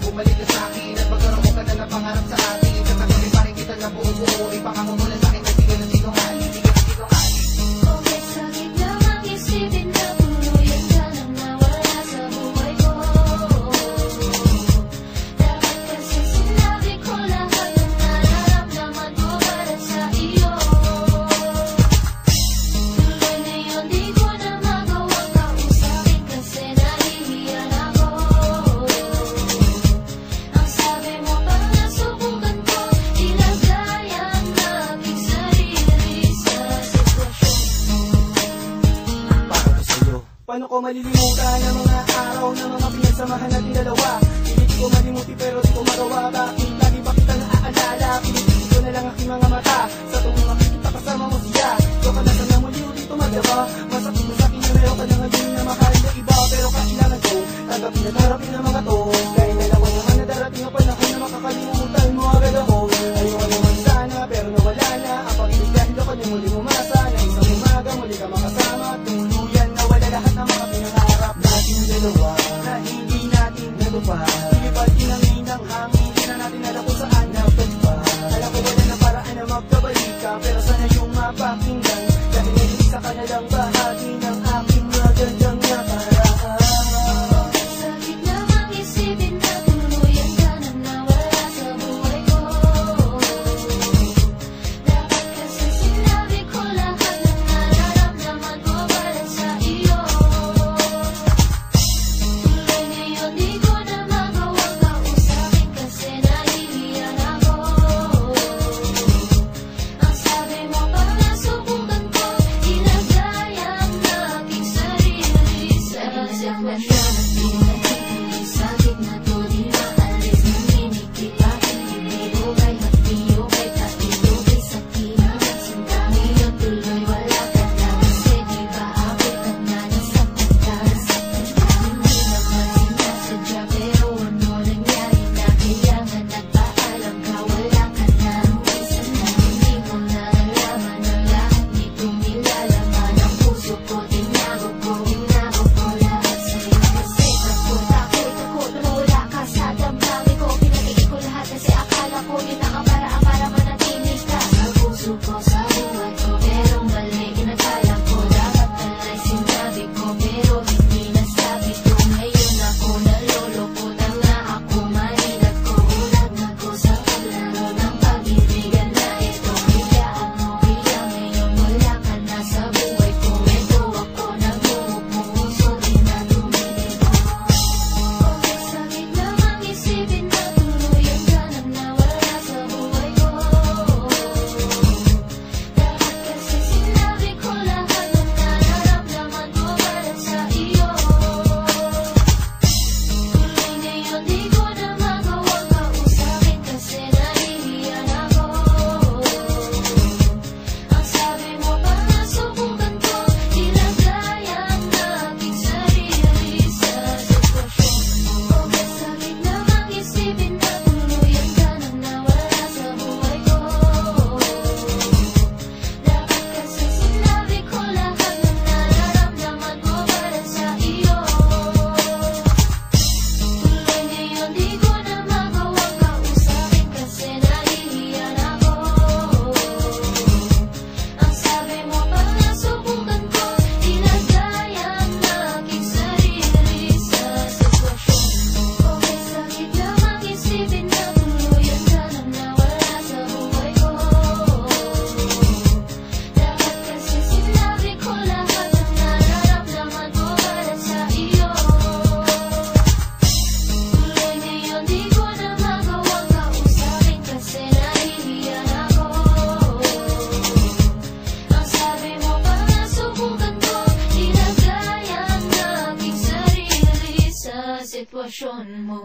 bumalik ka sa'kin at magkaroon ka na ng pangarap sa akin. Katagunin pa rin kita na buo-buo, ipangako mo na sa'kin na tigil ng sinungaling. Okay, sakit namang isipin na tuluyan ka nang nawala sa buhay ko. Dapat kasi sinabi ko lahat ng nararamdaman ko para sa iyo. Tuloy ngayon di ko na magawang kausapin kasi nahihiyan ako. Ang sabi mo pa nga subukan ko, ilagay ang aking sarili sa sitwasyon. Para ko sa'yo, paano ko malilimutan ang mga araw na mga pinagsamahan natin dalawa? Hindi ko malimuti pero di ko magawa. Bakit lagi ba kita naaalala? Pinipili ko na lang aking mga mata sa tuwing makikita kasama mo siya. Ikaw ka na sana muli ulit tumadama. Masakit mo sa'kin na meron ka na ngayon na makain na iba. Pero kailangan ko tanggapin at harapin ang mga to. Dahil dalawa naman na darating ang panahon na makakalimutan mo agad ako. Ayoko naman sana pero nawala na ang pag-ibig dahil ako na muli umasa na isang umaga muli ka makasama. Tuluyan nawala lahat ng mga pinangarap natin dalawa na hindi natin natupad. Ilipad kinangin ang hangin, di na natin alam kung saan napagpa. Alam ko wala na paraan na magkabalik ka, pero sana yung mapakinggan dahil ngayon isa ka na lang bahagi ng aking magandang nakaraan. Sakit namang isipin na tuluyan ka nang nawala sa buhay ko. Dapat kasi sinabi ko lahat ng nararamdaman ko para sa iyo. Tuloy ngayon di ko na magawang kausapin kasi nahihiyan ako. Ang sabi mo pa nga subukan ko, ilagay ang aking sarili sa sitwasyon. Sakit na to di maalis ng minikit. Bakit hindi okay, hati okay, pati-okay sa kinakasinta. Ngayon tuloy wala ka na kasi di ba abot at nanasaktan ka. Hindi naman sinasadya pero ano nangyari na kaya nga nagpaalam ka, wala ka na. Minsan na hindi mo nalaman ang lahat nitong nilalaman ang puso ko. Tinago ko lahat sa'yo kasi takot na wala ka sa damdamin ko. Pinag-iig ko lahat kasi akala ko yun ang paraan para manatili ka sa puso ko, sa buhay ko. Pero mali, inakala ko dapat pala'y sinabi ko pero hindi nasabi ko. Ngayon ako naloloko na nga ako, mahinag ko. Ulat na ko sa paglaro ng pag-ibigan na ito. Biglaan mo, kaya ngayon wala ka na sa buhay ko. Ito ako nagmumuk, puso din na dumidiko. Okay, sakit namang isipin na tuluyan ka nang nawala sa buhay ko. Dapat kasi sinabi ko lahat ng nararamdaman ko para sa iyo. Tuloy ngayon di ko na magawang kausapin kasi nahihiyan ako. Ang sabi mo pa nga subukan ko, ilagay ang aking sarili sa sitwasyon. Okay, sakit namang isipin na tuluyan ka nang nawala sa buhay ko. Dapat kasi sinabi ko lahat ng nararamdaman ko para sa iyo. Tuloy ngayon di ko na magawang kausapin kasi nahihiyan ako. Ang sabi mo pa nga subukan ko, ilagay ang aking sarili sa sitwasyon. Okay, sakit namang isipin na tuluyan ka nang nawala sa buhay ko. Dapat kasi sinabi ko lahat ng nararamdaman ko para sa iyo. Tuloy ngayon di ko na magawang kausapin kasi nahihiyan ako. Ang sabi mo pa nga subukan ko, ilagay ang aking sarili sa sitwasyon mo.